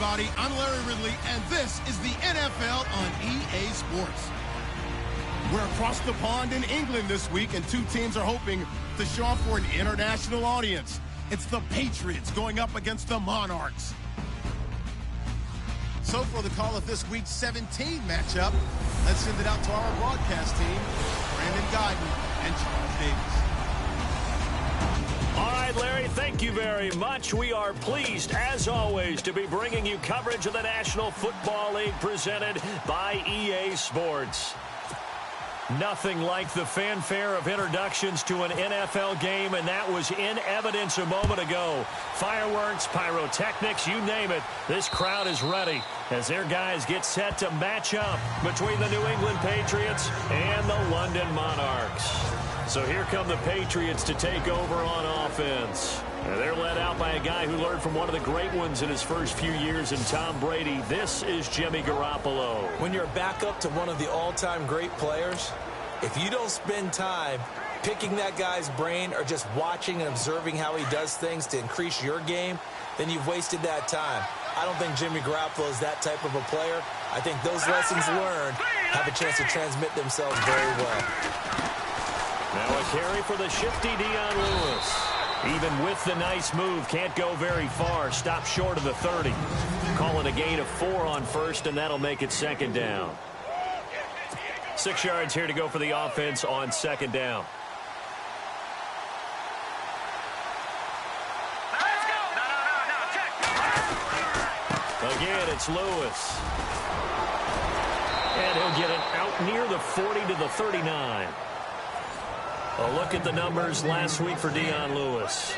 everybody. I'm Larry Ridley, and this is the NFL on EA Sports. We're across the pond in England this week, and two teams are hoping to show off for an international audience. It's the Patriots going up against the Monarchs. So for the call of this week's 17 matchup, let's send it out to our broadcast team, Brandon Guyton and Charles Davis. All right, Larry, thank you very much. We are pleased, as always, to be bringing you coverage of the National Football League presented by EA Sports. Nothing like the fanfare of introductions to an NFL game, and that was in evidence a moment ago. Fireworks, pyrotechnics, you name it. This crowd is ready as their guys get set to match up between the New England Patriots and the London Monarchs. So here come the Patriots to take over on offense. And they're led out by a guy who learned from one of the great ones in his first few years in Tom Brady. This is Jimmy Garoppolo. When you're a backup to one of the all-time great players, if you don't spend time picking that guy's brain or just watching and observing how he does things to increase your game, then you've wasted that time. I don't think Jimmy Garoppolo is that type of a player. I think those lessons learned have a chance to transmit themselves very well. Now a carry for the shifty Dion Lewis. Even with the nice move, can't go very far. Stop short of the 30. Call it a gain of 4 on first, and that'll make it second down. 6 yards here to go for the offense on second down. Again, it's Lewis. And he'll get it out near the 40 to the 39. A look at the numbers last week for Dion Lewis.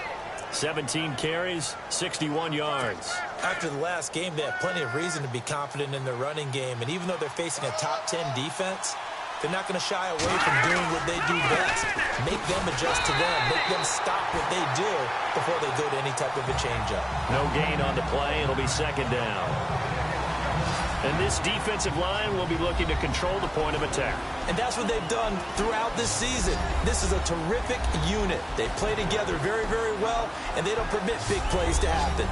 17 carries, 61 yards. After the last game, they have plenty of reason to be confident in their running game. And even though they're facing a top 10 defense, they're not going to shy away from doing what they do best. Make them adjust to them. Make them stop what they do before they go to any type of a changeup. No gain on the play. It'll be second down. And this defensive line will be looking to control the point of attack. And that's what they've done throughout this season. This is a terrific unit. They play together very, very well, and they don't permit big plays to happen.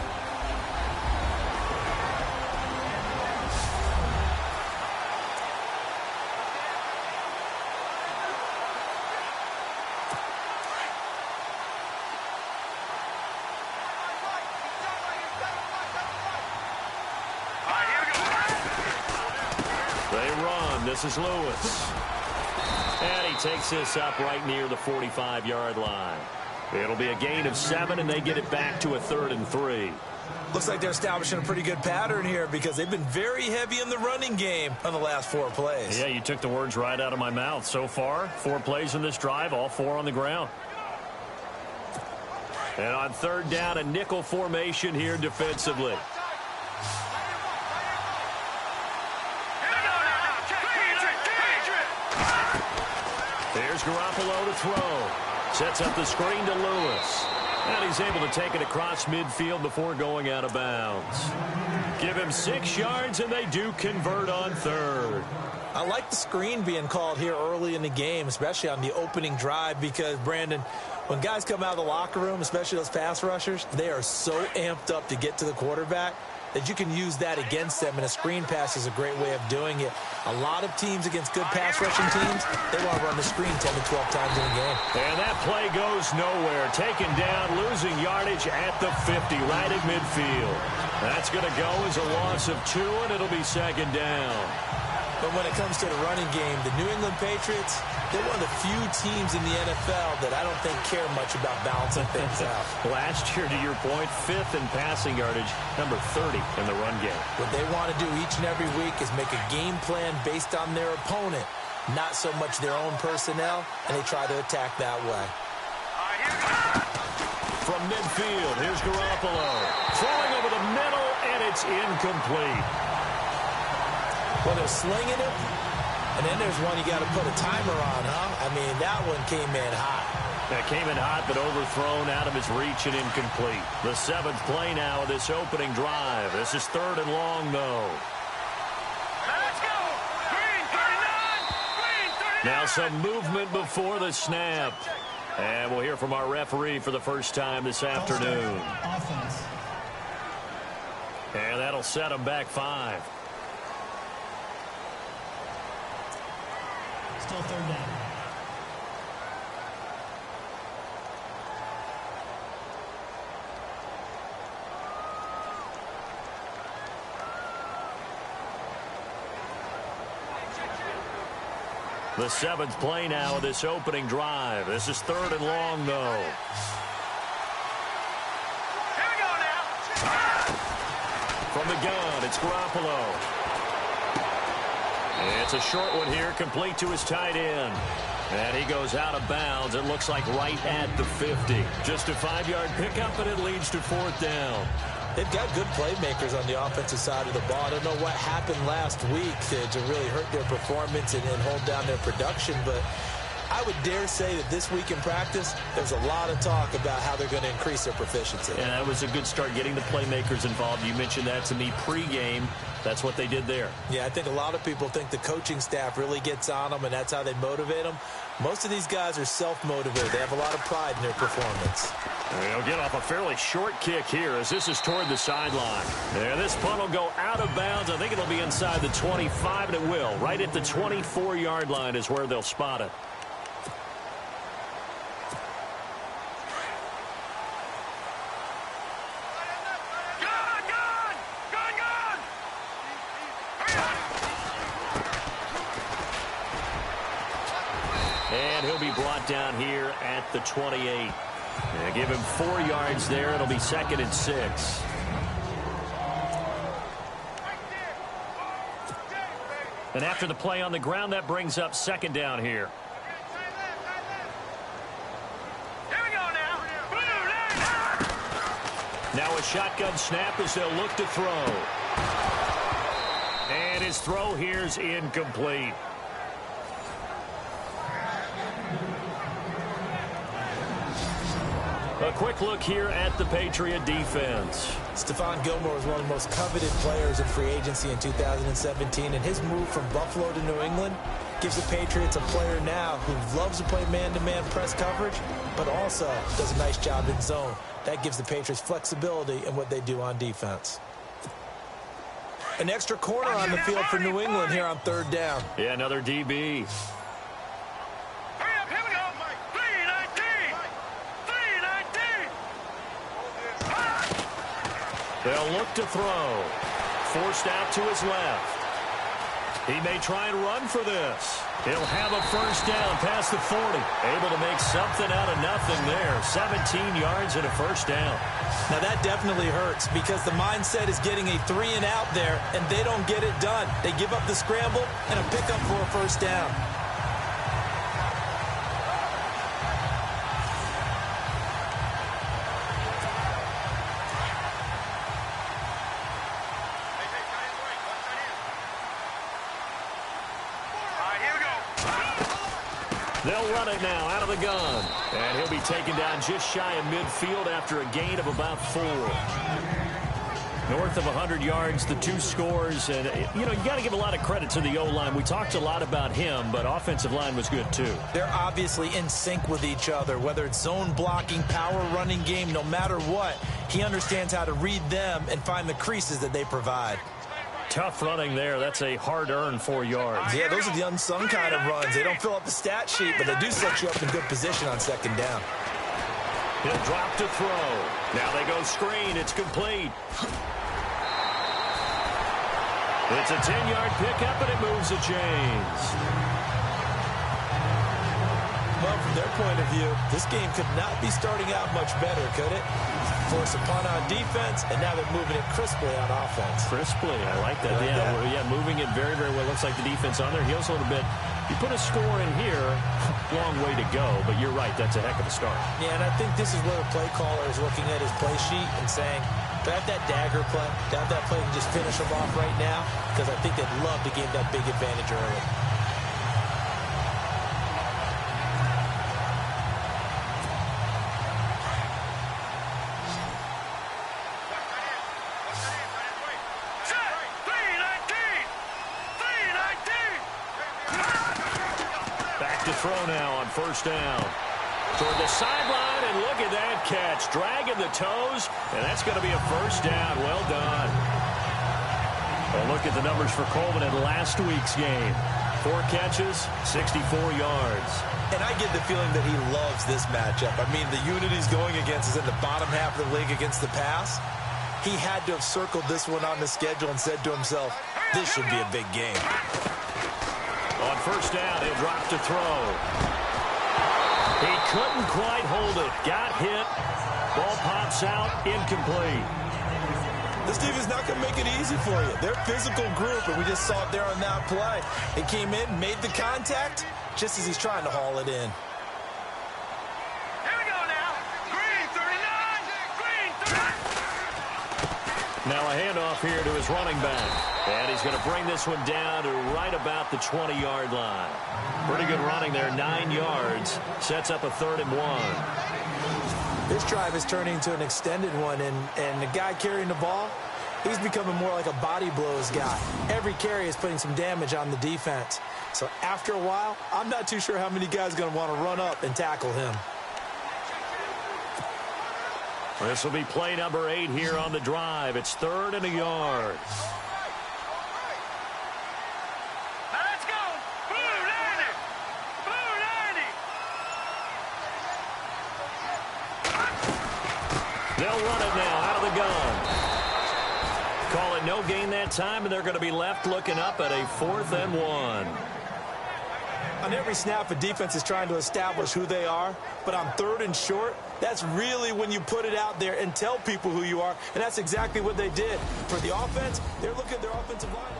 This is Lewis. And he takes this up right near the 45-yard line. It'll be a gain of 7, and they get it back to a 3rd and 3. Looks like they're establishing a pretty good pattern here because they've been very heavy in the running game on the last 4 plays. Yeah, you took the words right out of my mouth. So far, 4 plays in this drive, all 4 on the ground. And on 3rd down, a nickel formation here defensively. There's Garoppolo to throw. Sets up the screen to Lewis. And he's able to take it across midfield before going out of bounds. Give him 6 yards, and they do convert on 3rd. I like the screen being called here early in the game, especially on the opening drive, because, Brandon, when guys come out of the locker room, especially those pass rushers, they are so amped up to get to the quarterback that you can use that against them, and a screen pass is a great way of doing it. A lot of teams against good pass rushing teams, they want to run the screen 10 to 12 times in a game. And that play goes nowhere. Taken down, losing yardage at the 50, right at midfield. That's going to go as a loss of 2, and it'll be second down. But when it comes to the running game, the New England Patriots, they're one of the few teams in the NFL that I don't think care much about balancing things out. Last year, to your point, 5th in passing yardage, number 30 in the run game. What they want to do each and every week is make a game plan based on their opponent, not so much their own personnel, and they try to attack that way. From midfield, here's Garoppolo. Throwing over the middle, and it's incomplete. Well, they're slinging it, and then there's one you got to put a timer on, huh? I mean, that one came in hot. That came in hot, but overthrown out of his reach and incomplete. The 7th play now of this opening drive. This is 3rd and long, though. Let's go! Green 39! Green 39! Now some movement before the snap. And we'll hear from our referee for the first time this afternoon. And that'll set them back 5. Still third down. The 7th play now of this opening drive. This is 3rd and long, though. Here we go now. From the gun, it's Garoppolo. It's a short one here, complete to his tight end. And he goes out of bounds, it looks like right at the 50. Just a 5-yard pickup, and it leads to 4th down. They've got good playmakers on the offensive side of the ball. I don't know what happened last week to really hurt their performance and hold down their production, but I would dare say that this week in practice, there's a lot of talk about how they're going to increase their proficiency. And that was a good start, getting the playmakers involved. You mentioned that to me pregame. That's what they did there. Yeah, I think a lot of people think the coaching staff really gets on them, and that's how they motivate them. Most of these guys are self-motivated. They have a lot of pride in their performance. They'll get off a fairly short kick here as this is toward the sideline. And this punt will go out of bounds. I think it'll be inside the 25, and it will. Right at the 24-yard line is where they'll spot it. And he'll be brought down here at the 28. And give him 4 yards there. It'll be 2nd and 6. And after the play on the ground, that brings up 2nd down here. Here we go now. Now a shotgun snap as they'll look to throw. And his throw here's incomplete. A quick look here at the Patriot defense. Stephon Gilmore was one of the most coveted players in free agency in 2017, and his move from Buffalo to New England gives the Patriots a player now who loves to play man-to-man press coverage, but also does a nice job in zone. That gives the Patriots flexibility in what they do on defense. An extra corner on the field for New England here on 3rd down. Yeah, another DB. They'll look to throw. Forced out to his left. He may try and run for this. He'll have a 1st down past the 40. Able to make something out of nothing there. 17 yards and a 1st down. Now that definitely hurts because the mindset is getting a 3-and-out there, and they don't get it done. They give up the scramble and a pickup for a 1st down. They'll run it now out of the gun. And he'll be taken down just shy of midfield after a gain of about 4. North of 100 yards, the 2 scores. And, you know, you got to give a lot of credit to the O-line. We talked a lot about him, but offensive line was good, too. They're obviously in sync with each other, whether it's zone blocking, power running game, no matter what. He understands how to read them and find the creases that they provide. Tough running there. That's a hard-earned 4 yards. Yeah, those are the unsung kind of runs. They don't fill up the stat sheet, but they do set you up in good position on 2nd down. He'll drop to throw. Now they go screen. It's complete. It's a 10-yard pickup, and it moves the chains. Well, from their point of view, this game could not be starting out much better, could it? Force a punt on defense, and now they're moving it crisply on offense. Crisply, I like that. Yeah, moving it very, very well. Looks like the defense on their heels a little bit. You put a score in here, long way to go, but you're right, that's a heck of a start. Yeah, and I think this is where the play caller is looking at his play sheet and saying, do I have that dagger play? Do I have that play and just finish them off right now? Because I think they'd love to gain that big advantage early. Throw now on 1st down. Toward the sideline. and look at that catch. Dragging the toes, and that's going to be a first down. Well done. Well, look at the numbers for Coleman in last week's game. 4 catches, 64 yards. And I get the feeling that he loves this matchup. I mean, the unit he's going against is in the bottom half of the league against the pass. He had to have circled this one on the schedule and said to himself, this should be a big game. On first down, he'll drop to throw. He couldn't quite hold it. Got hit. Ball pops out. Incomplete. This defense is not going to make it easy for you. They're a physical group, and we just saw it there on that play. He came in, made the contact, just as he's trying to haul it in. Here we go now. Green 39. Green 39. Now a handoff here to his running back. And he's going to bring this one down to right about the 20-yard line. Pretty good running there, 9 yards. Sets up a 3rd and 1. This drive is turning into an extended one, and the guy carrying the ball, he's becoming more like a body blows guy. Every carry is putting some damage on the defense. So after a while, I'm not too sure how many guys are going to want to run up and tackle him. This will be play number 8 here on the drive. It's 3rd and a yard. Now let's go. Blue 90. Blue 90. They'll run it now out of the gun. Call it no gain that time, and they're going to be left looking up at a 4th and 1. On every snap, a defense is trying to establish who they are, but on 3rd and short, that's really when you put it out there and tell people who you are, and that's exactly what they did. For the offense, they're looking at their offensive line.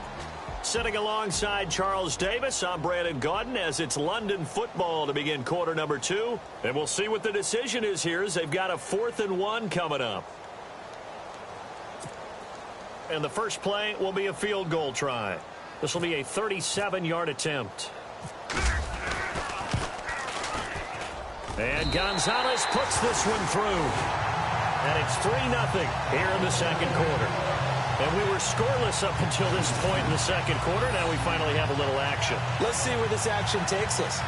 Sitting alongside Charles Davis, I'm Brandon Gaudin as it's London football to begin quarter number 2. And we'll see what the decision is here as they've got a 4th and 1 coming up. And the first play will be a field goal try. This will be a 37-yard attempt. And Gonzalez puts this one through. And it's 3-0 here in the second quarter. And we were scoreless up until this point in the second quarter. Now we finally have a little action. Let's see where this action takes us.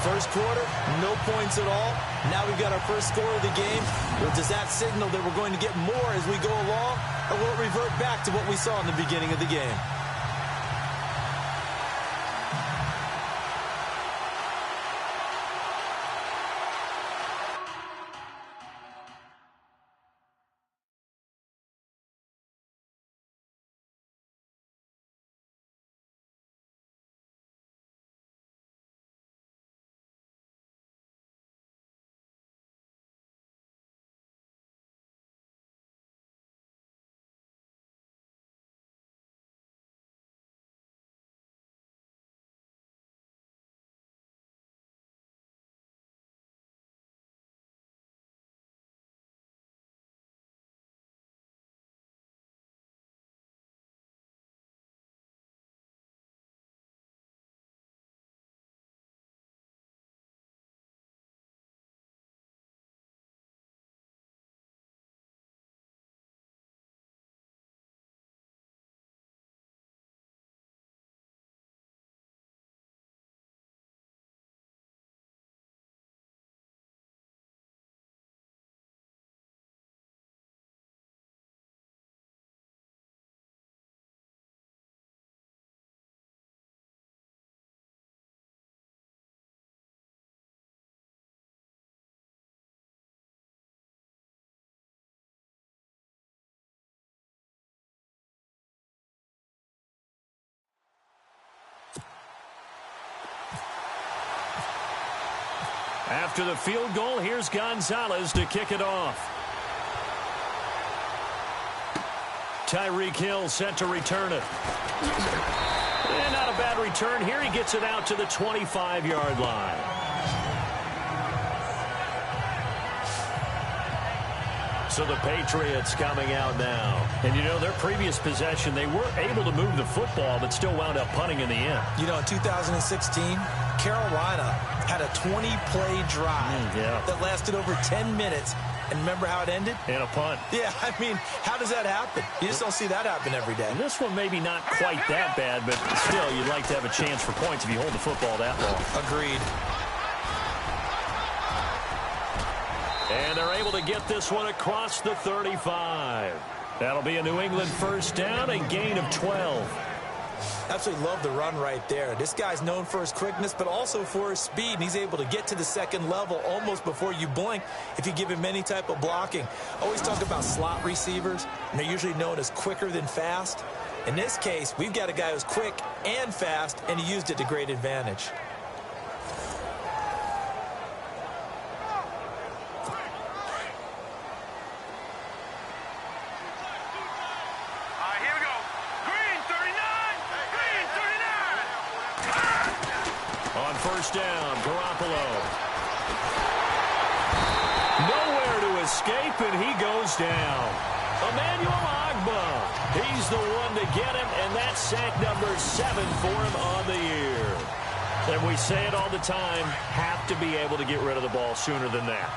First quarter, no points at all. Now we've got our first score of the game. Well, does that signal that we're going to get more as we go along? Or will it revert back to what we saw in the beginning of the game? After the field goal, here's Gonzalez to kick it off. Tyreek Hill set to return it. And not a bad return here. He gets it out to the 25-yard line. So the Patriots coming out now. And, you know, their previous possession, they were able to move the football, but still wound up punting in the end. You know, in 2016, Carolina had a 20-play drive that lasted over 10 minutes. And remember how it ended? In a punt. Yeah, I mean, how does that happen? You just don't see that happen every day. And this one maybe not quite that bad, but still, you'd like to have a chance for points if you hold the football that long. Agreed. And they're able to get this one across the 35. That'll be a New England first down, a gain of 12. Absolutely love the run right there. This guy's known for his quickness, but also for his speed. And he's able to get to the second level almost before you blink if you give him any type of blocking. I always talk about slot receivers, and they're usually known as quicker than fast. In this case, we've got a guy who's quick and fast, and he used it to great advantage. First down, Garoppolo. Nowhere to escape, and he goes down. Emmanuel Agba. He's the one to get him, and that's sack number 7 for him on the year. And we say it all the time, have to be able to get rid of the ball sooner than that.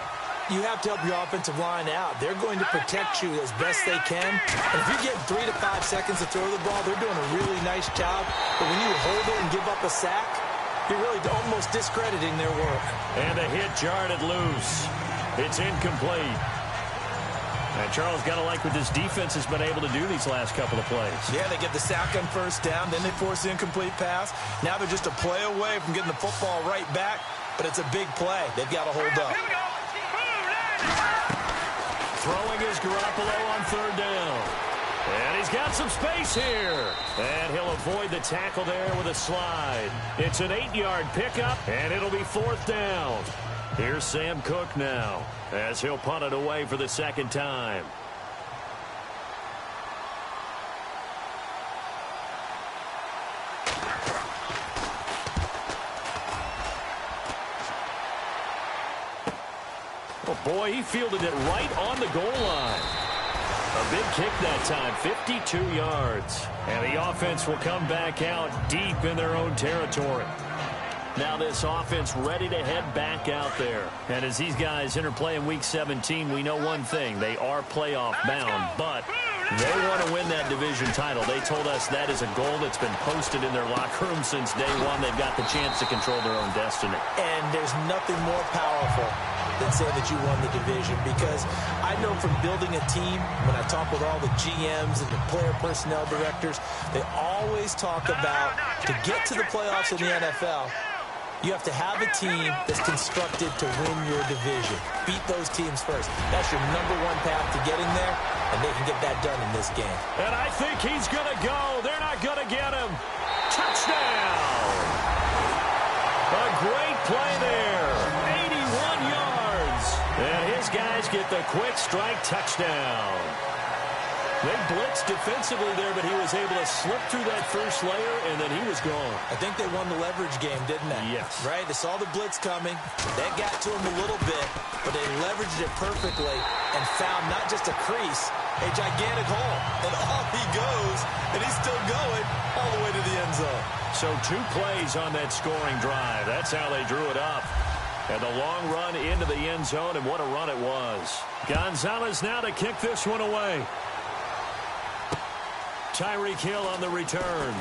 You have to help your offensive line out. They're going to protect you as best they can. And if you get 3 to 5 seconds to throw the ball, they're doing a really nice job. But when you hold it and give up a sack, you're really almost discrediting their work. And a hit jarred it loose. It's incomplete. And Charles, got to like what this defense has been able to do these last couple of plays. Yeah, they get the sack on first down, then they force the incomplete pass. Now they're just a play away from getting the football right back, but it's a big play. They've got to hold up. Throwing is Garoppolo on third down. And he's got some space here. And he'll avoid the tackle there with a slide. It's an 8-yard pickup, and it'll be fourth down. Here's Sam Cook now, as he'll punt it away for the second time. Oh, boy, he fielded it right on the goal line. A big kick that time, 52 yards. And the offense will come back out deep in their own territory. Now this offense ready to head back out there. And as these guys interplay in Week 17, we know one thing. They are playoff bound, but they want to win that division title. They told us that is a goal that's been posted in their locker room since day one. They've got the chance to control their own destiny. And there's nothing more powerful than saying that you won the division, because I know from building a team, when I talk with all the GMs and the player personnel directors, they always talk about to get to the playoffs in the NFL, you have to have a team that's constructed to win your division. Beat those teams first. That's your number one path to getting there, and they can get that done in this game. And I think he's going to go. They're not going to get him. Touchdown! A great play there. 81 yards. And his guys get the quick strike touchdown. They blitzed defensively there, but he was able to slip through that first layer, and then he was gone. I think they won the leverage game, didn't they? Yes. Right? They saw the blitz coming. That got to him a little bit, but they leveraged it perfectly and found not just a crease, a gigantic hole. And off he goes, and he's still going all the way to the end zone. So 2 plays on that scoring drive. That's how they drew it up. And the long run into the end zone, and what a run it was. Gonzalez now to kick this one away. Tyreek Hill on the return.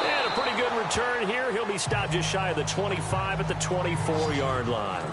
And a pretty good return here. He'll be stopped just shy of the 25 at the 24-yard line.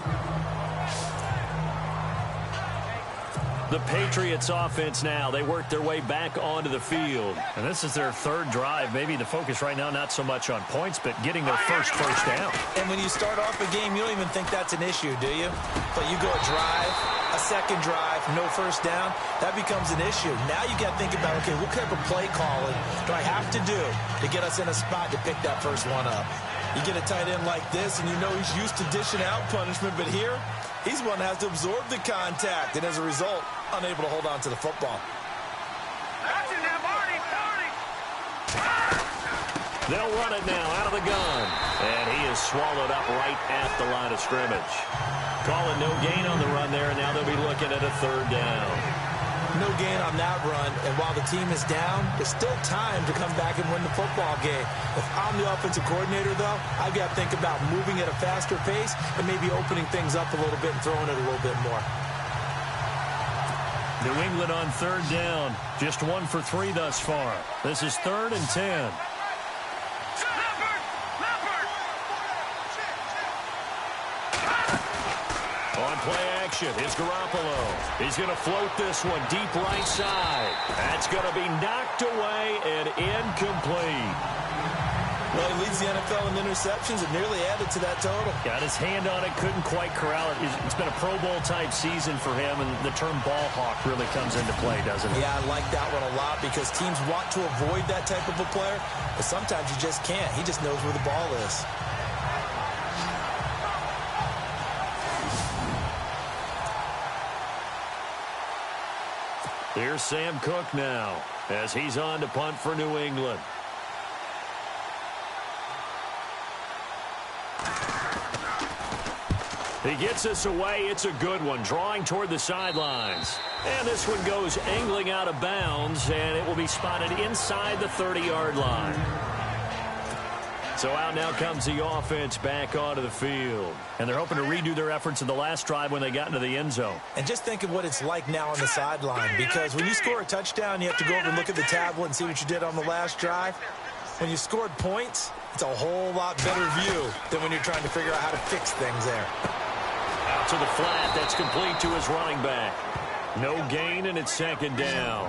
The Patriots offense now. They work their way back onto the field. And this is their third drive. Maybe the focus right now not so much on points, but getting their first down. And when you start off a game, you don't even think that's an issue, do you? But you go a drive, a second drive, no first down, that becomes an issue. Now you got to think about, okay, what type of play calling do I have to do to get us in a spot to pick that first one up? You get a tight end like this, and you know he's used to dishing out punishment, but here, he's one that has to absorb the contact, and as a result, unable to hold on to the football. They'll run it now out of the gun. And he is swallowed up right at the line of scrimmage. Calling no gain on the run there, and now they'll be looking at a third down. No gain on that run, and while the team is down, there's still time to come back and win the football game. If I'm the offensive coordinator, though, I've got to think about moving at a faster pace and maybe opening things up a little bit and throwing it a little bit more. New England on third down. Just 1 for 3 thus far. This is 3rd and 10. On play action, it's Garoppolo. He's going to float this one deep right side. That's going to be knocked away and incomplete. Well, he leads the NFL in interceptions and nearly added to that total. Got his hand on it, couldn't quite corral it. It's been a Pro Bowl-type season for him, and the term ball hawk really comes into play, doesn't it? Yeah, I like that one a lot because teams want to avoid that type of a player, but sometimes you just can't. He just knows where the ball is. Here's Sam Cook now as he's on to punt for New England. He gets us away. It's a good one, drawing toward the sidelines. And this one goes angling out of bounds, and it will be spotted inside the 30-yard line. So out now comes the offense back onto the field. And they're hoping to redo their efforts in the last drive when they got into the end zone. And just think of what it's like now on the sideline, because when you score a touchdown, you have to go over and look at the tablet and see what you did on the last drive. When you scored points, it's a whole lot better view than when you're trying to figure out how to fix things there. Out to the flat. That's complete to his running back. No gain, and it's second down.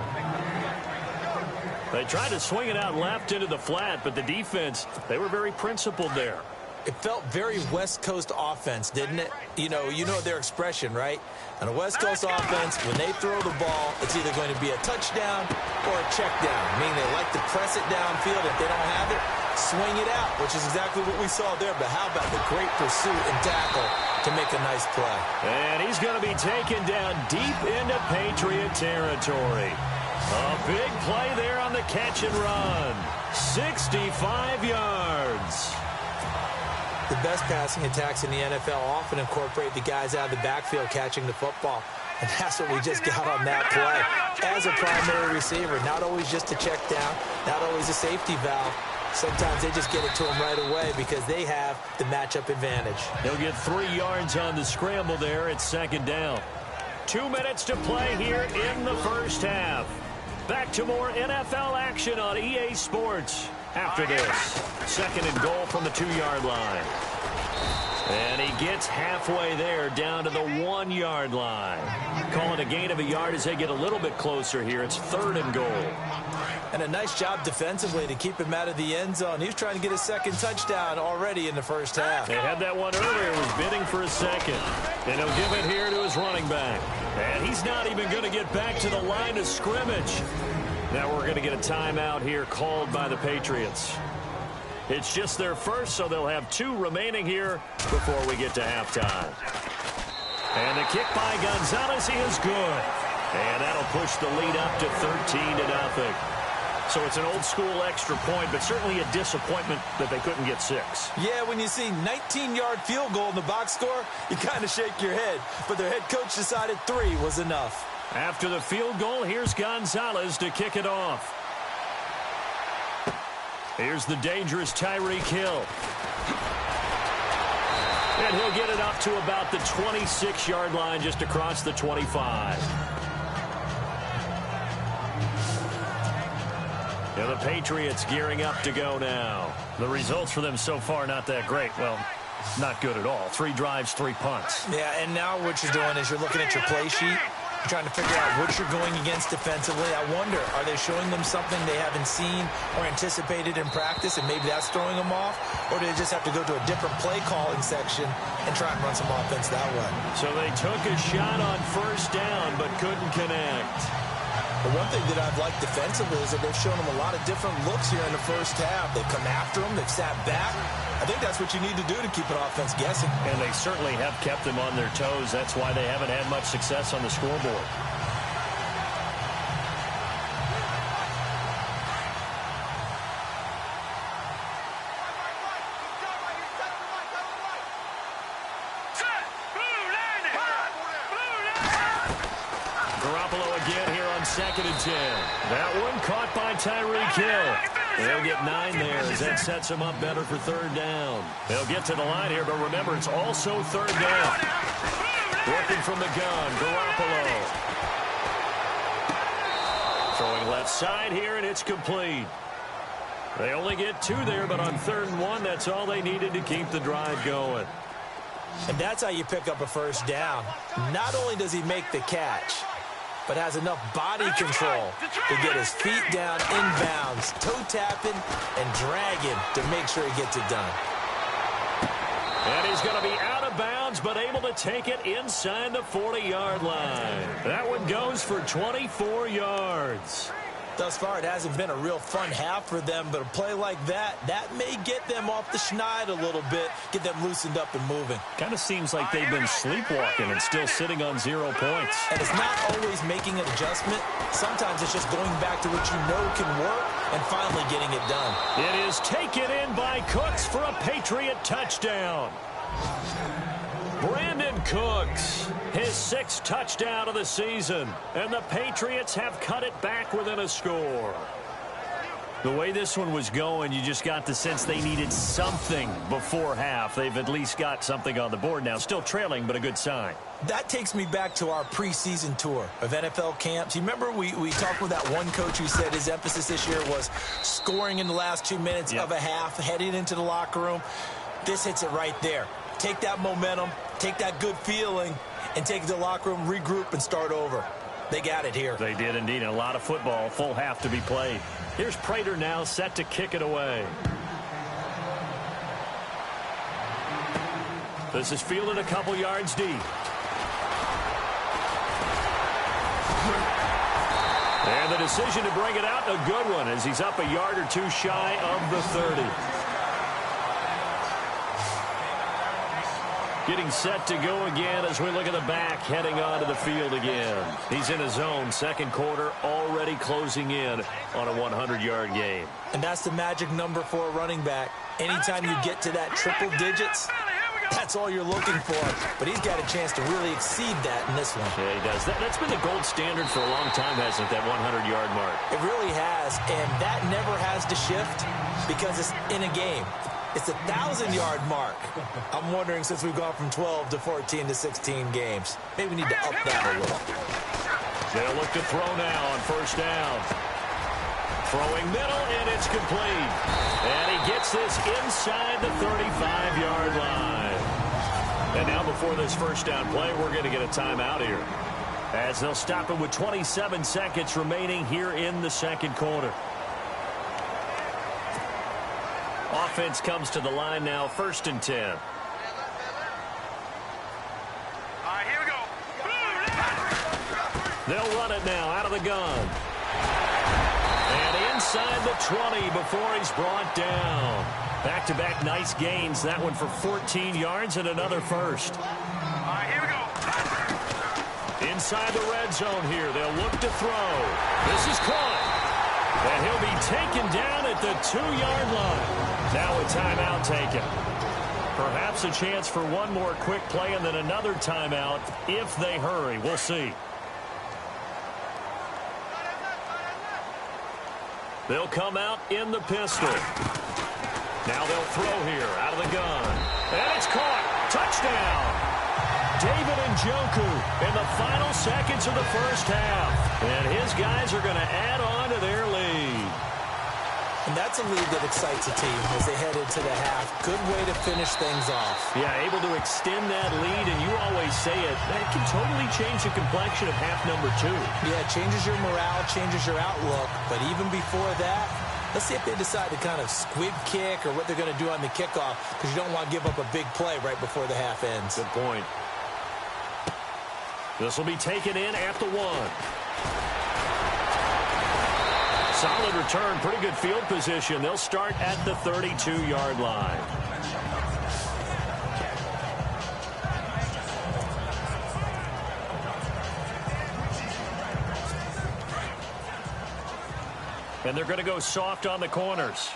They tried to swing it out left into the flat, but the defense, they were very principled there. It felt very West Coast offense, didn't it? You know their expression, right? On a West Coast offense, when they throw the ball, it's either going to be a touchdown or a check down, meaning they like to press it downfield. If they don't have it, swing it out, which is exactly what we saw there. But how about the great pursuit and tackle to make a nice play? And he's going to be taken down deep into Patriot territory. A big play there on the catch and run. 65 yards. The best passing attacks in the NFL often incorporate the guys out of the backfield catching the football. And that's what we just got on that play. As a primary receiver, not always just a check down, not always a safety valve. Sometimes they just get it to him right away because they have the matchup advantage. He'll get 3 yards on the scramble there. It's second down. 2 minutes to play here in the first half. Back to more NFL action on EA Sports after this. Second and goal from the 2-yard line. And he gets halfway there down to the 1-yard line. Calling a gain of a yard as they get a little bit closer here. It's third and goal. And a nice job defensively to keep him out of the end zone. He was trying to get his second touchdown already in the first half. They had that one earlier, was bidding for a second. And he'll give it here to his running back. And he's not even going to get back to the line of scrimmage. Now we're going to get a timeout here called by the Patriots. It's just their first, so they'll have 2 remaining here before we get to halftime. And the kick by Gonzalez is good. And that'll push the lead up to 13-0. So it's an old-school extra point, but certainly a disappointment that they couldn't get 6. Yeah, when you see 19-yard field goal in the box score, you kind of shake your head. But their head coach decided 3 was enough. After the field goal, here's Gonzalez to kick it off. Here's the dangerous Tyreek Hill. And he'll get it up to about the 26-yard line, just across the 25. And the Patriots gearing up to go now. The results for them so far not that great. Well, not good at all. 3 drives, 3 punts. Yeah, and now what you're doing is you're looking at your play sheet. You're trying to figure out what you're going against defensively. I wonder, are they showing them something they haven't seen or anticipated in practice, and maybe that's throwing them off? Or do they just have to go to a different play calling section and try and run some offense that way? So they took a shot on first down, but couldn't connect. But one thing that I've liked defensively is that they've shown them a lot of different looks here in the first half. They've come after them. They've sat back. I think that's what you need to do to keep an offense guessing. And they certainly have kept them on their toes. That's why they haven't had much success on the scoreboard. Second and 10. That one caught by Tyreek Hill. They'll get 9 there as that sets them up better for third down. They'll get to the line here, but remember, it's also third down. Working from the gun, Garoppolo. Throwing left side here, and it's complete. They only get 2 there, but on third and 1, that's all they needed to keep the drive going. And that's how you pick up a first down. Not only does he make the catch, but has enough body control to get his feet down inbounds, toe tapping and dragging to make sure he gets it done. And he's going to be out of bounds, but able to take it inside the 40-yard line. That one goes for 24 yards. Thus far, it hasn't been a real fun half for them, but a play like that may get them off the schneid a little bit, get them loosened up and moving. Kind of seems like they've been sleepwalking and still sitting on 0 points. And it's not always making an adjustment. Sometimes it's just going back to what you know can work and finally getting it done. It is taken in by Cooks for a Patriot touchdown. Brandon Cooks, his 6th touchdown of the season, and the Patriots have cut it back within a score. The way this one was going, you just got the sense they needed something before half. They've at least got something on the board now. Still trailing, but a good sign. That takes me back to our preseason tour of NFL camps. You remember we talked with that one coach who said his emphasis this year was scoring in the last 2 minutes of a half, heading into the locker room. This hits it right there. Take that momentum, take that good feeling, and take it to the locker room, regroup, and start over. They got it here. They did indeed. A lot of football, full half to be played. Here's Prater now set to kick it away. This is fielded a couple yards deep. And the decision to bring it out, a good one, as he's up a yard or two shy of the 30. Getting set to go again as we look at the back, heading onto the field again. He's in his zone, second quarter, already closing in on a 100-yard game. And that's the magic number for a running back. Anytime you get to that triple digits, that's all you're looking for. But he's got a chance to really exceed that in this one. Yeah, he does. That's been the gold standard for a long time, hasn't it, that 100-yard mark? It really has, and that never has to shift because it's in a game. It's a 1,000-yard mark. I'm wondering, since we've gone from 12 to 14 to 16 games, maybe we need to up that a little. They'll look to throw now on first down. Throwing middle, and it's complete. And he gets this inside the 35-yard line. And now before this first down play, we're going to get a timeout here, as they'll stop it with 27 seconds remaining here in the second quarter. Offense comes to the line now, 1st and 10. All right, here we go. They'll run it now out of the gun. And inside the 20 before he's brought down. Back-to-back nice gains. That one for 14 yards and another first. All right, here we go. Inside the red zone here. They'll look to throw. This is caught. And he'll be taken down at the 2-yard line. Now a timeout taken. Perhaps a chance for one more quick play and then another timeout if they hurry. We'll see. They'll come out in the pistol. Now they'll throw here out of the gun. And it's caught. Touchdown. David Njoku in the final seconds of the first half. And his guys are going to add on to their lead. And that's a lead that excites a team as they head into the half. Good way to finish things off. Yeah, able to extend that lead, and you always say it, that can totally change the complexion of half number 2. Yeah, it changes your morale, changes your outlook. But even before that, let's see if they decide to kind of squib kick or what they're going to do on the kickoff, because you don't want to give up a big play right before the half ends. Good point. This will be taken in at the 1. Solid return, pretty good field position. They'll start at the 32-yard line. And they're going to go soft on the corners.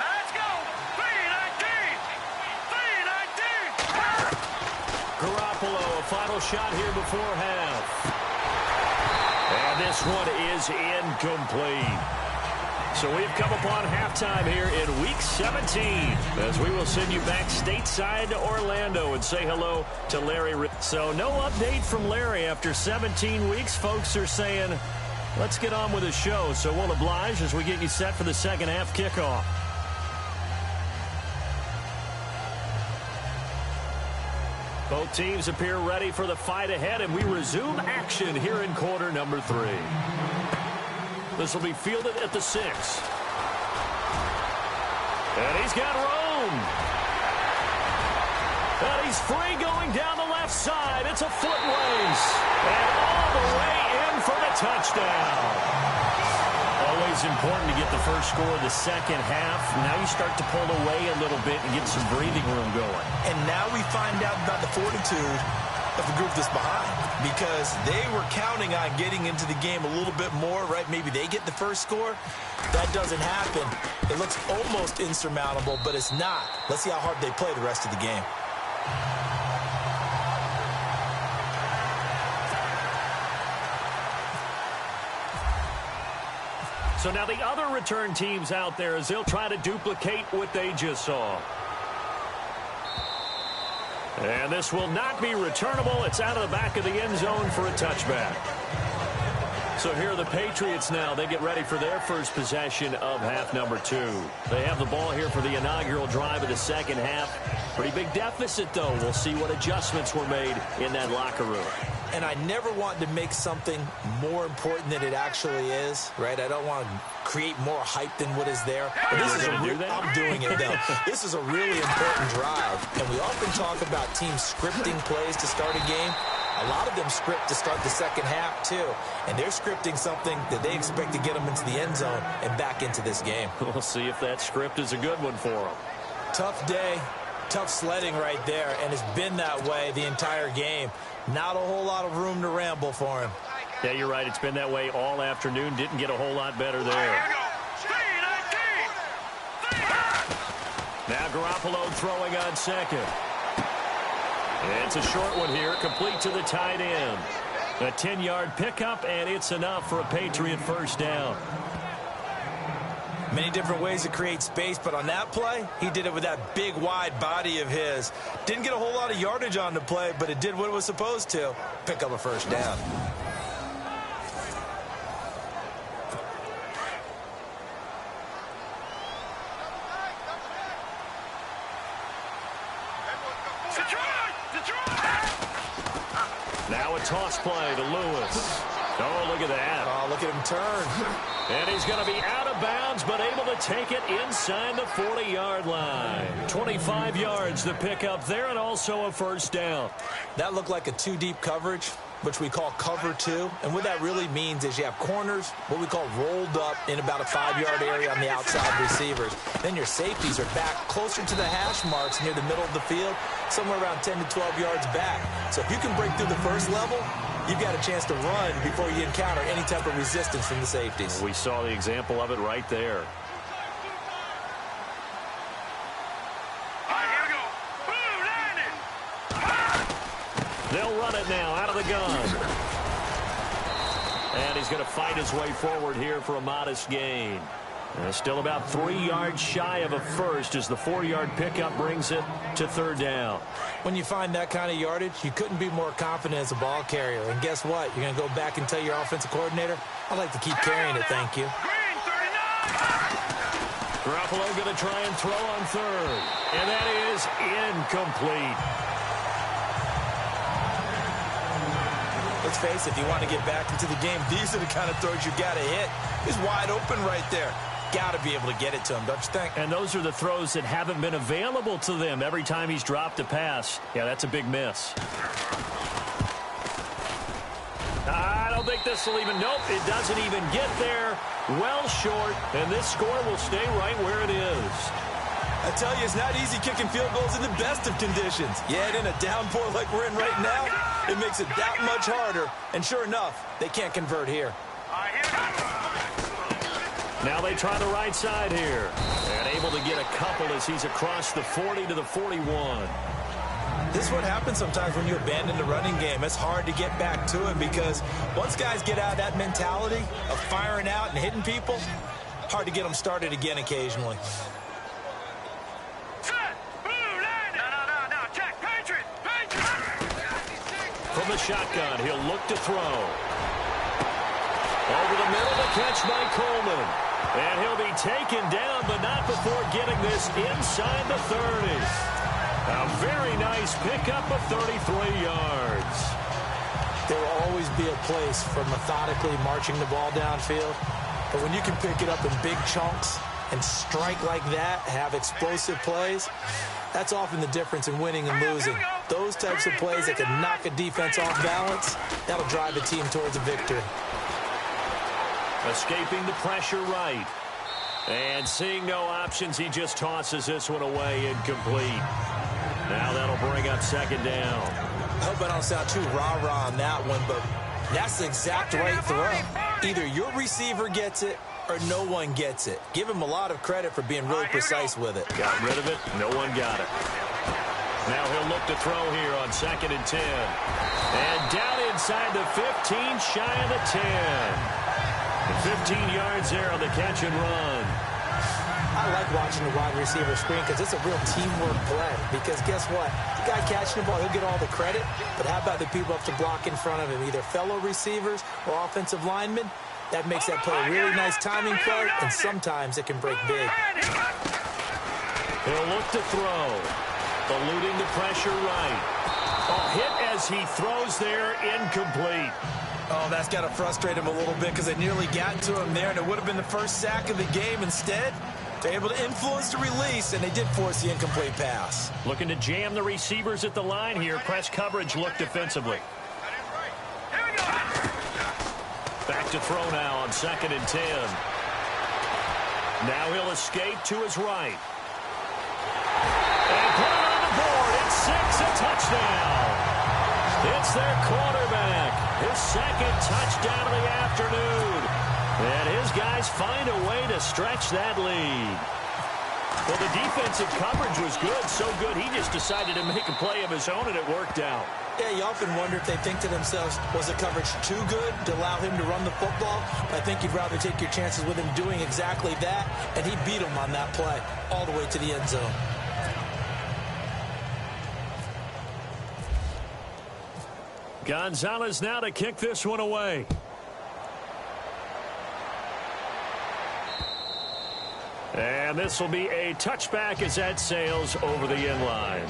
Let's go. 319. 319. Garoppolo, a final shot here before half. And this one is incomplete. So we've come upon halftime here in Week 17, as we will send you back stateside to Orlando and say hello to Larry. So no update from Larry after 17 weeks. Folks are saying, let's get on with the show. So we'll oblige as we get you set for the second half kickoff. Both teams appear ready for the fight ahead, and we resume action here in quarter number 3. This will be fielded at the 6. And he's got room. And he's free going down the left side. It's a foot race. And all the way in for the touchdown. Always important to get the first score of the second half. Now you start to pull away a little bit and get some breathing room going. And now we find out about the fortitude of the group that's behind, because they were counting on getting into the game a little bit more, right? Maybe they get the first score. That doesn't happen. It looks almost insurmountable, but it's not. Let's see how hard they play the rest of the game. So now the other return teams out there as they'll try to duplicate what they just saw. And this will not be returnable. It's out of the back of the end zone for a touchback. So here are the Patriots now. They get ready for their first possession of half number 2. They have the ball here for the inaugural drive of the second half. Pretty big deficit, though. We'll see what adjustments were made in that locker room. And I never want to make something more important than it actually is, right? I don't want to create more hype than what is there. But this is I'm doing it, though. This is a really important drive. And we often talk about teams scripting plays to start a game. A lot of them script to start the second half, too. And they're scripting something that they expect to get them into the end zone and back into this game. We'll see if that script is a good one for them. Tough day, tough sledding right there, and it's been that way the entire game. Not a whole lot of room to ramble for him. Yeah, you're right. It's been that way all afternoon. Didn't get a whole lot better there. Now Garoppolo throwing on second. It's a short one here, complete to the tight end. A 10-yard pickup, and it's enough for a Patriot first down. Many different ways to create space, but on that play, he did it with that big, wide body of his. Didn't get a whole lot of yardage on the play, but it did what it was supposed to. Pick up a first down. Now a toss play to Lewis. Oh, look at that. Oh, look at him turn. And he's going to be out of bounds, but able to take it inside the 40-yard line. 25 yards to pick up there, and also a first down. That looked like a two-deep coverage, which we call cover 2. And what that really means is you have corners, what we call rolled up in about a 5-yard area on the outside receivers. Then your safeties are back closer to the hash marks near the middle of the field, somewhere around 10 to 12 yards back. So if you can break through the first level, you've got a chance to run before you encounter any type of resistance from the safeties. We saw the example of it right there. They'll run it now out of the gun. And he's going to fight his way forward here for a modest gain. Still about 3 yards shy of a first as the 4-yard pickup brings it to third down. When you find that kind of yardage, you couldn't be more confident as a ball carrier. And guess what? You're going to go back and tell your offensive coordinator, I'd like to keep carrying it, thank you. Garoppolo going to try and throw on third. And that is incomplete. Let's face it, if you want to get back into the game, these are the kind of throws you got to hit. He's wide open right there. Got to be able to get it to him, don't you think? And those are the throws that haven't been available to them every time he's dropped a pass. Yeah, that's a big miss. I don't think this will even, nope, it doesn't even get there. Well short, and this score will stay right where it is. I tell you, it's not easy kicking field goals in the best of conditions. Yet in a downpour like we're in right now, it makes it that much harder. And sure enough, they can't convert here. Now they try the right side here. And able to get a couple as he's across the 40 to the 41. This is what happens sometimes when you abandon the running game. It's hard to get back to it because once guys get out of that mentality of firing out and hitting people, hard to get them started again occasionally. From the shotgun, he'll look to throw. Over the middle, the catch by Coleman. And he'll be taken down, but not before getting this inside the 30. A very nice pickup of 33 yards. There will always be a place for methodically marching the ball downfield. But when you can pick it up in big chunks and strike like that, have explosive plays, that's often the difference in winning and losing. Those types of plays that can knock a defense off balance, that'll drive a team towards a victory. Escaping the pressure right. And seeing no options, he just tosses this one away, incomplete. Now that'll bring up second down. I hope I don't sound too rah-rah on that one, but that's the exact right throw. Either your receiver gets it or no one gets it. Give him a lot of credit for being really precise with it. Got rid of it. No one got it. Now he'll look to throw here on 2nd and 10. And down inside the 15, shy of the 10. 15 yards there on the catch and run. I like watching the wide receiver screen because it's a real teamwork play. Because guess what? The guy catching the ball, he'll get all the credit. But how about the people up to block in front of him, either fellow receivers or offensive linemen? That makes that play a really nice timing play, and sometimes it can break big. He'll look to throw. Eluding the pressure right. Hit as he throws there, incomplete. Oh, that's got to frustrate him a little bit because they nearly got to him there, and it would have been the first sack of the game. Instead, they're able to influence the release, and they did force the incomplete pass. Looking to jam the receivers at the line here. Press coverage look defensively. Back to throw now on 2nd and 10. Now he'll escape to his right. And put it on the board. It's 6, a touchdown. It's their quarterback. His second touchdown of the afternoon. And his guys find a way to stretch that lead. Well, the defensive coverage was good, so good he just decided to make a play of his own, and it worked out. Yeah, you often wonder if they think to themselves, was the coverage too good to allow him to run the football? But I think you'd rather take your chances with him doing exactly that, and he beat him on that play all the way to the end zone. Gonzalez now to kick this one away. And this will be a touchback as that sails over the end line.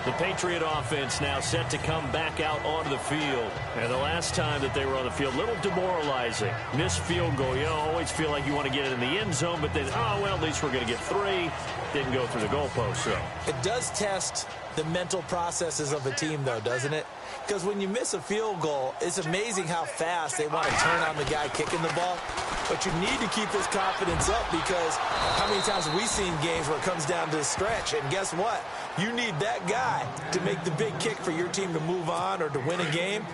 The Patriot offense now set to come back out onto the field. And the last time that they were on the field, a little demoralizing. Missed field goal. You always feel like you want to get it in the end zone, but then, well, at least we're going to get 3. Didn't go through the goalpost, so. It does test the mental processes of a team, though, doesn't it? Because when you miss a field goal, it's amazing how fast they want to turn on the guy kicking the ball. But you need to keep his confidence up because how many times have we seen games where it comes down to the stretch? And guess what? You need that guy to make the big kick for your team to move on or to win a game.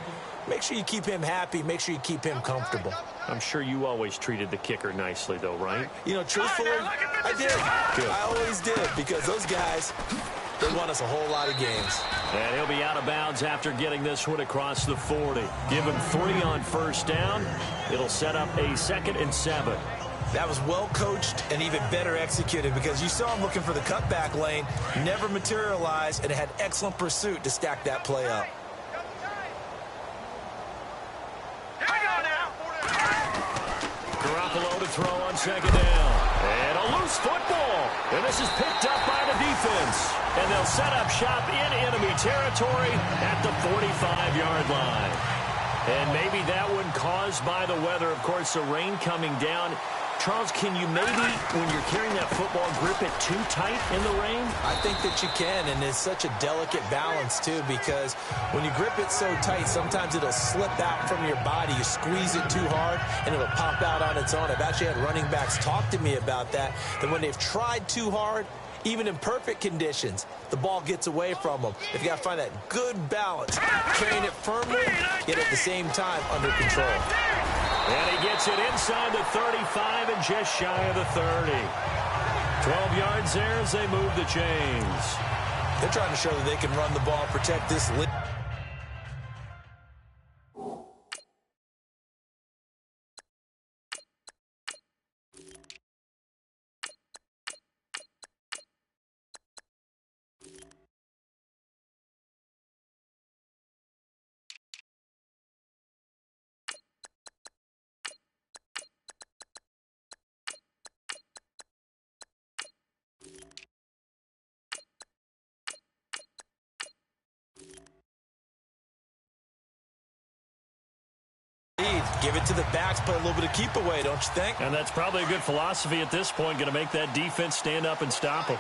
Make sure you keep him happy. Make sure you keep him comfortable. I'm sure you always treated the kicker nicely, though, right? You know, truthfully, I did. Good. I always did because those guys, they won us a whole lot of games. And he'll be out of bounds after getting this one across the 40. Give him 3 on first down. It'll set up a 2nd and 7. That was well coached and even better executed because you saw him looking for the cutback lane, never materialized, and had excellent pursuit to stack that play up. Garoppolo to throw on 2nd down. And a loose football. And this is picked up by the defense. And they'll set up shop in enemy territory at the 45-yard line. And maybe that one caused by the weather. Of course, the rain coming down. Charles, can you maybe, when you're carrying that football, grip it too tight in the rain? I think that you can, and it's such a delicate balance, too, because when you grip it so tight, sometimes it'll slip out from your body. You squeeze it too hard, and it'll pop out on its own. I've actually had running backs talk to me about that when they've tried too hard, even in perfect conditions, the ball gets away from them. They've got to find that good balance, carrying it firmly, yet at the same time under control. And he gets it inside the 35 and just shy of the 30. 12 yards there as they move the chains. They're trying to show that they can run the ball and protect this lead. Give it to the backs, play a little bit of keep away, don't you think? And that's probably a good philosophy at this point, going to make that defense stand up and stop them.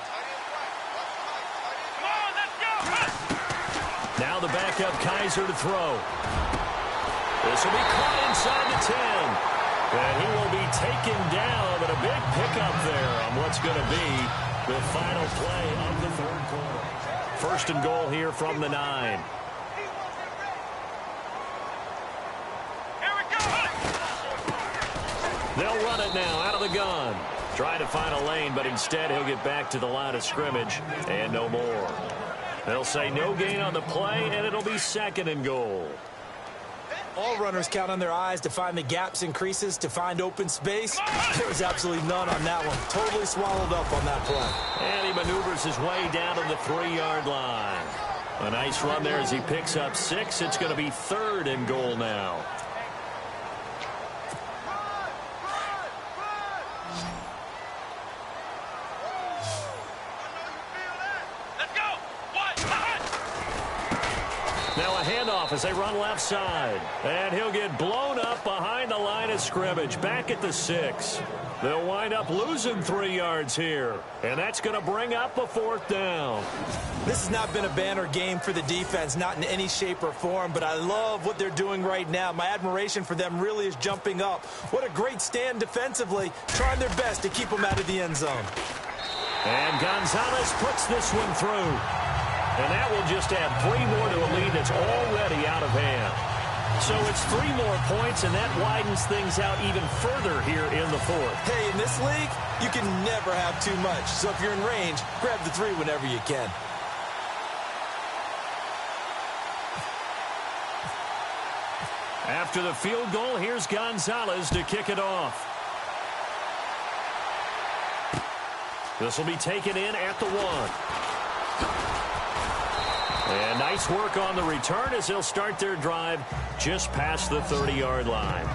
Now the backup Kaiser to throw. This will be caught inside the 10. And he will be taken down, but a big pickup there on what's going to be the final play of the third quarter. First and goal here from the 9. They'll run it now out of the gun. Trying to find a lane, but instead he'll get back to the line of scrimmage and no more. They'll say no gain on the play, and it'll be second and goal. All runners count on their eyes to find the gaps and creases, to find open space. There was absolutely none on that one. Totally swallowed up on that play. And he maneuvers his way down to the 3-yard line. A nice run there as he picks up 6. It's going to be third and goal now. Now a handoff as they run left side. And he'll get blown up behind the line of scrimmage. Back at the 6. They'll wind up losing 3 yards here. And that's going to bring up a 4th down. This has not been a banner game for the defense, not in any shape or form, but I love what they're doing right now. My admiration for them really is jumping up. What a great stand defensively, trying their best to keep them out of the end zone. And Gonzalez puts this one through. And that will just add 3 more to a lead that's already out of hand. So it's 3 more points, and that widens things out even further here in the 4th. Hey, in this league, you can never have too much. So if you're in range, grab the 3 whenever you can. After the field goal, here's Gonzalez to kick it off. This will be taken in at the 1. And nice work on the return as they'll start their drive just past the 30-yard line.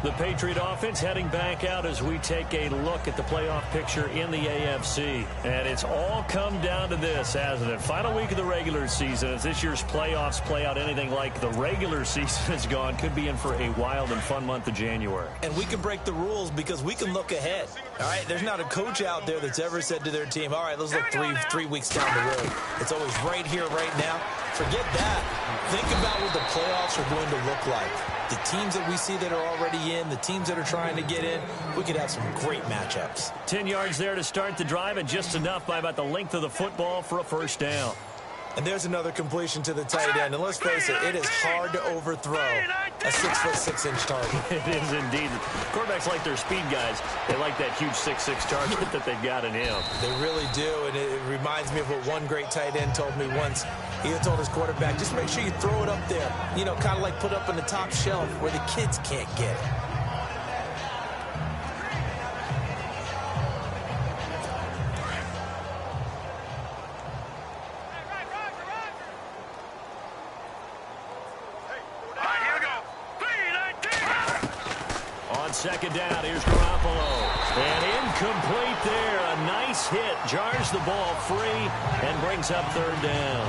The Patriot offense heading back out as we take a look at the playoff picture in the AFC. And it's all come down to this, hasn't it? Final week of the regular season. As this year's playoffs play out anything like the regular season has gone, could be in for a wild and fun month of January. And we can break the rules because we can look ahead. All right, there's not a coach out there that's ever said to their team, all right, let's look three weeks down the road. It's always right here, right now. Forget that. Think about what the playoffs are going to look like. The teams that we see that are already in, the teams that are trying to get in, we could have some great matchups. 10 yards there to start the drive, and just enough by about the length of the football for a first down. And there's another completion to the tight end. And let's face it is hard to overthrow a 6'6" target. It is indeed. Quarterbacks like their speed guys. They like that huge 6'6" target that they've got in him. They really do, and it reminds me of what one great tight end told me once. He had told his quarterback, just make sure you throw it up there. You know, kind of like put up on the top shelf where the kids can't get it. Second down, here's Garoppolo. And incomplete there. A nice hit. Jars the ball free and brings up third down.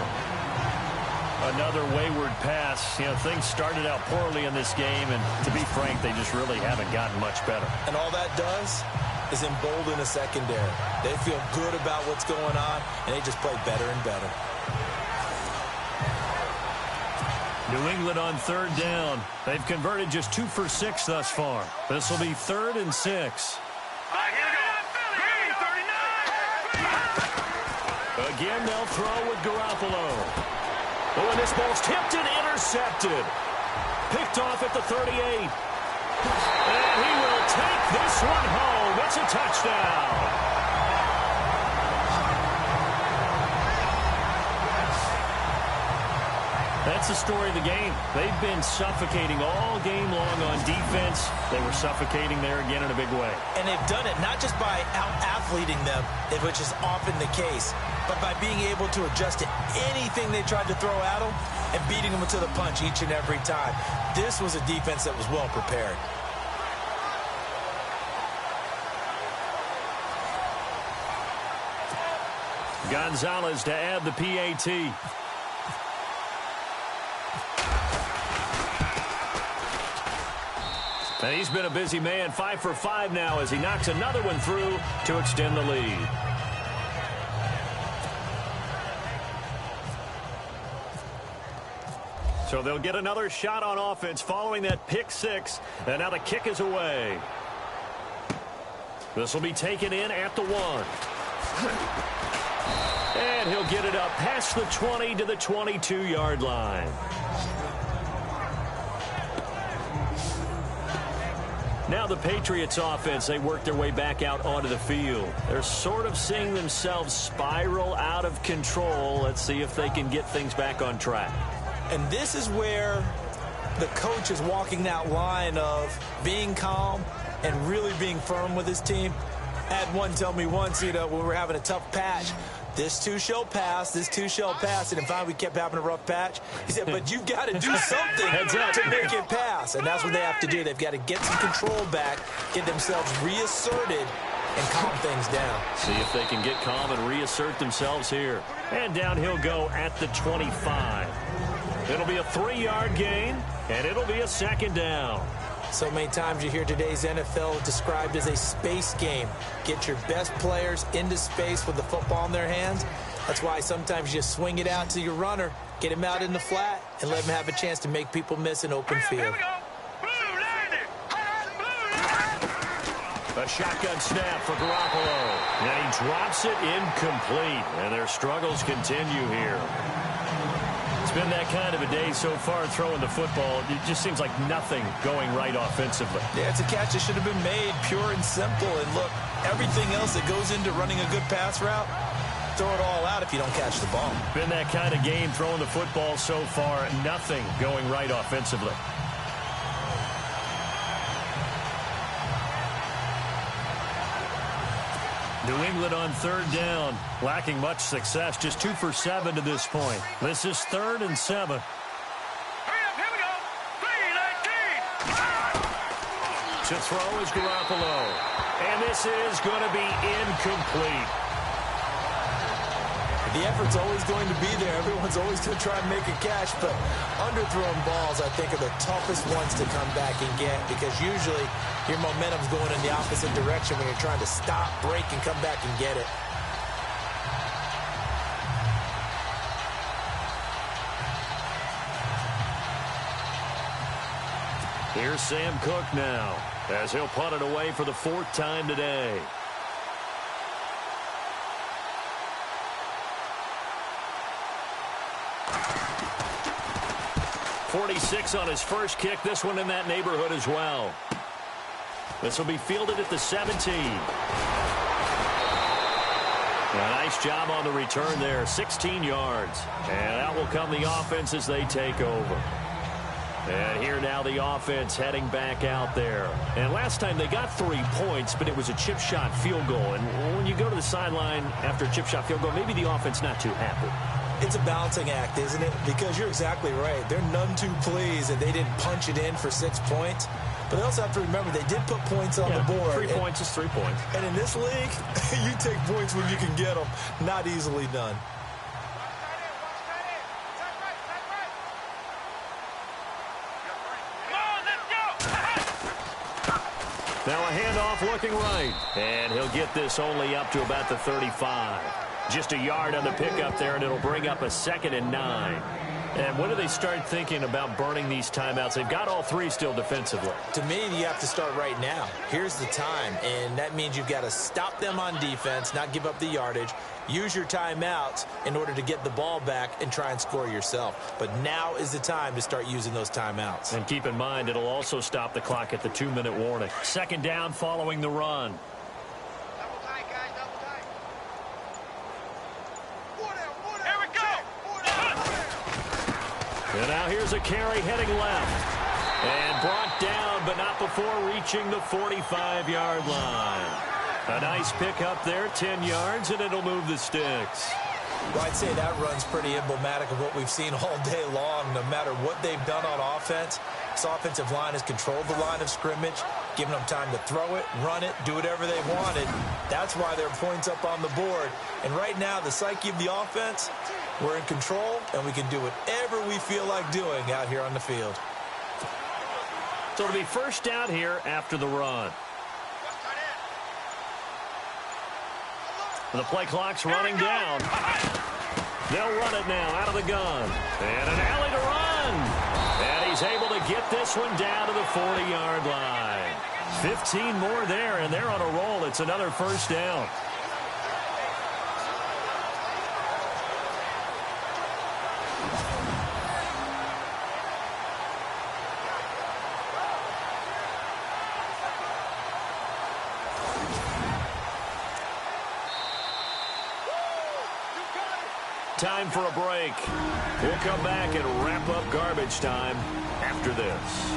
Another wayward pass. You know, things started out poorly in this game, and to be frank, they just really haven't gotten much better. And all that does is embolden a secondary. They feel good about what's going on, and they just play better and better. New England on third down. They've converted just 2 for 6 thus far. This will be 3rd and 6. Again, they'll throw with Garoppolo. Oh, and this ball's tipped and intercepted. Picked off at the 38. And he will take this one home. It's a touchdown. That's the story of the game. They've been suffocating all game long on defense. They were suffocating there again in a big way. And they've done it not just by out-athleting them, which is often the case, but by being able to adjust to anything they tried to throw at them and beating them to the punch each and every time. This was a defense that was well prepared. Gonzalez to add the PAT. And he's been a busy man, 5 for 5 now as he knocks another one through to extend the lead. So they'll get another shot on offense following that pick six. And now the kick is away. This will be taken in at the 1. And he'll get it up past the 20 to the 22-yard line. Now the Patriots offense, they work their way back out onto the field. They're sort of seeing themselves spiral out of control. Let's see if they can get things back on track. And this is where the coach is walking that line of being calm and really being firm with his team. I had one tell me once, when we were having a tough patch, this too shall pass, this too shall pass. And finally we kept having a rough patch. He said, but you've got to do something to make it pass. And that's what they have to do. They've got to get some control back, get themselves reasserted, and calm things down. See if they can get calm and reassert themselves here. And down he'll go at the 25. It'll be a 3-yard gain, and it'll be a second down. So many times you hear today's NFL described as a space game. Get your best players into space with the football in their hands. That's why sometimes you swing it out to your runner, get him out in the flat, and let him have a chance to make people miss an open field. A shotgun snap for Garoppolo. And he drops it incomplete, and their struggles continue here. It's been that kind of a day so far throwing the football. It just seems like nothing going right offensively. Yeah, it's a catch that should have been made, pure and simple. And look, everything else that goes into running a good pass route, throw it all out if you don't catch the ball. Been that kind of game throwing the football so far. Nothing going right offensively. New England on 3rd down, lacking much success, just 2 for 7 to this point. This is 3rd and 7. Here we go. 3-19. To throw is Garoppolo. And this is going to be incomplete. The effort's always going to be there. Everyone's always going to try and make a catch, but underthrown balls, I think, are the toughest ones to come back and get because usually your momentum's going in the opposite direction when you're trying to stop, break, and come back and get it. Here's Sam Cook now as he'll punt it away for the 4th time today. 46 on his first kick. This one in that neighborhood as well. This will be fielded at the 17. A nice job on the return there. 16 yards. And out will come the offense as they take over. And here now the offense heading back out there. And last time they got 3 points, but it was a chip shot field goal. And when you go to the sideline after a chip shot field goal, maybe the offense not too happy. It's a balancing act, isn't it? Because you're exactly right. They're none too pleased that they didn't punch it in for 6 points. But they also have to remember they did put points on the board. 3 points is 3 points. And in this league, you take points when you can get them. Not easily done. Now a handoff looking right. And he'll get this only up to about the 35. Just a yard on the pickup there, and it'll bring up a 2nd and 9. And when do they start thinking about burning these timeouts? They've got all 3 still defensively. To me, you have to start right now. Here's the time, and that means you've got to stop them on defense, not give up the yardage, use your timeouts in order to get the ball back and try and score yourself. But now is the time to start using those timeouts. And keep in mind, it'll also stop the clock at the 2-minute warning. 2nd down following the run. And now here's a carry heading left. And brought down, but not before reaching the 45-yard line. A nice pickup there, 10 yards, and it'll move the sticks. Well, I'd say that run's pretty emblematic of what we've seen all day long. No matter what they've done on offense, this offensive line has controlled the line of scrimmage, giving them time to throw it, run it, do whatever they wanted. That's why there are points up on the board. And right now, the psyche of the offense, we're in control, and we can do whatever we feel like doing out here on the field. So it'll be first down here after the run. The play clock's running down. They'll run it now out of the gun. And an alley to run. And he's able to get this one down to the 40-yard line. 15 more there, and they're on a roll. It's another first down. Time for a break. We'll come back and wrap up garbage time after this.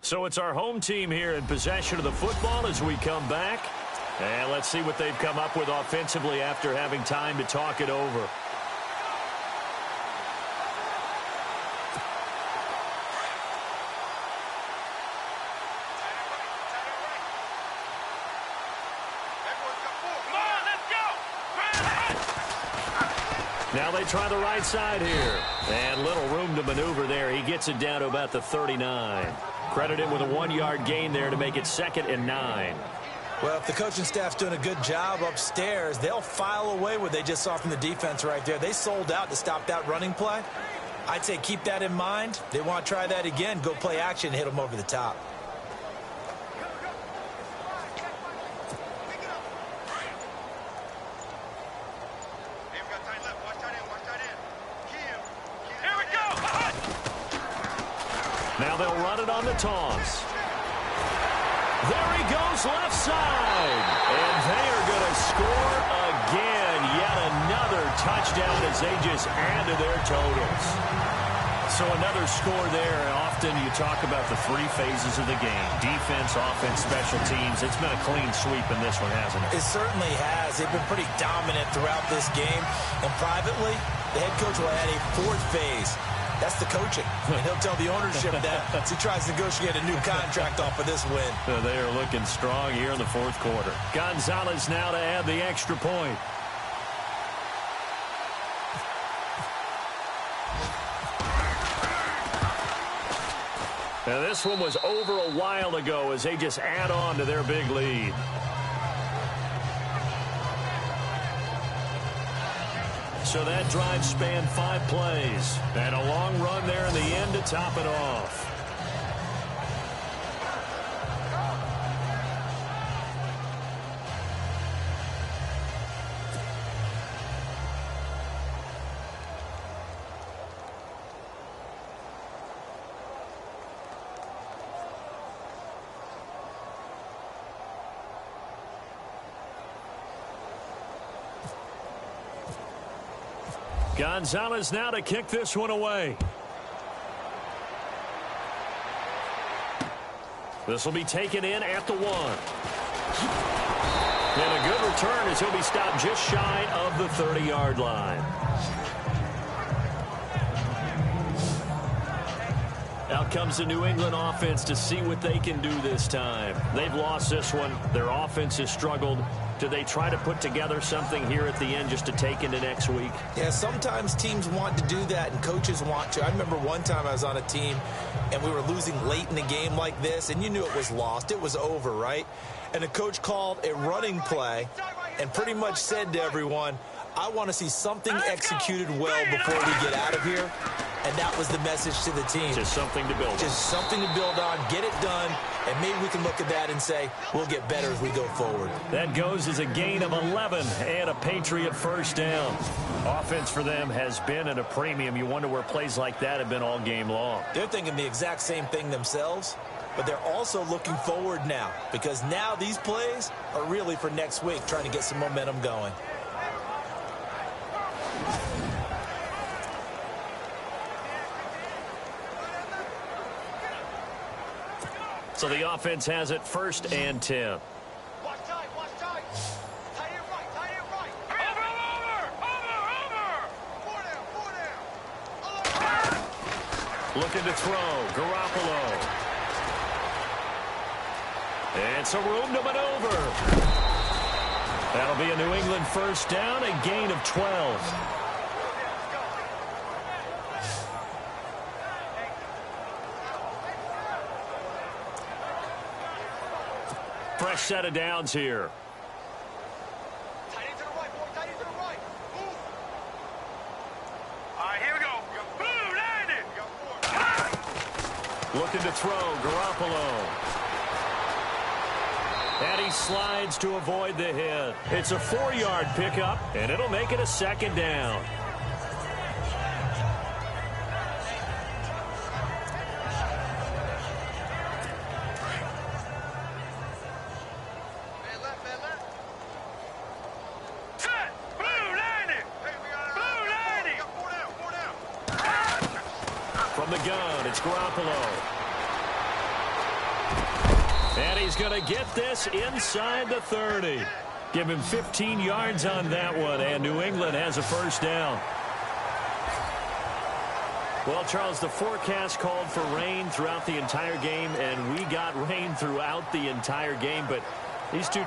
So it's our home team here in possession of the football as we come back. And let's see what they've come up with offensively after having time to talk it over. Now they try the right side here. And little room to maneuver there. He gets it down to about the 39. Credit him with a 1-yard gain there to make it 2nd and 9. Well, if the coaching staff's doing a good job upstairs, they'll file away what they just saw from the defense right there. They sold out to stop that running play. I'd say keep that in mind. They want to try that again. Go play action and hit them over the top. Now they'll run it on the toss. There he goes left side. And they are going to score again. Yet another touchdown as they just add to their totals. So another score there. Often you talk about the 3 phases of the game. Defense, offense, special teams. It's been a clean sweep in this one, hasn't it? It certainly has. They've been pretty dominant throughout this game. And privately, the head coach will add a 4th phase. That's the coaching. And he'll tell the ownership that as he tries to negotiate a new contract off of this win. So they are looking strong here in the 4th quarter. Gonzalez now to add the extra point. Now this one was over a while ago as they just add on to their big lead. So that drive spanned 5 plays. And a long run there in the end to top it off. Gonzalez now to kick this one away. This will be taken in at the 1. And a good return as he'll be stopped just shy of the 30-yard line. Out comes the New England offense to see what they can do this time. They've lost this one. Their offense has struggled. Do they try to put together something here at the end just to take into next week? Yeah, sometimes teams want to do that and coaches want to. I remember one time I was on a team and we were losing late in the game like this, and you knew it was lost. It was over, right? And the coach called a running play and pretty much said to everyone, I want to see something executed well before we get out of here. And that was the message to the team. Just something to build on. Just something to build on, get it done, and maybe we can look at that and say, we'll get better as we go forward. That goes as a gain of 11 and a Patriot first down. Offense for them has been at a premium. You wonder where plays like that have been all game long. They're thinking the exact same thing themselves, but they're also looking forward now because now these plays are really for next week, trying to get some momentum going. So the offense has it 1st and 10. Watch tight, watch tight. Tight it right. Over. Looking to throw. Garoppolo. And some room to maneuver. That'll be a New England first down, a gain of 12. Fresh set of downs here. Here we go. Boom, landed. Looking to throw, Garoppolo. And he slides to avoid the hit. It's a 4-yard pickup, and it'll make it a second down. Set. Boom, landed. Boom, landed. From the gun, it's Garoppolo. And he's going to get this inside the 30. Give him 15 yards on that one, and New England has a first down. Well, Charles, the forecast called for rain throughout the entire game, and we got rain throughout the entire game, but these two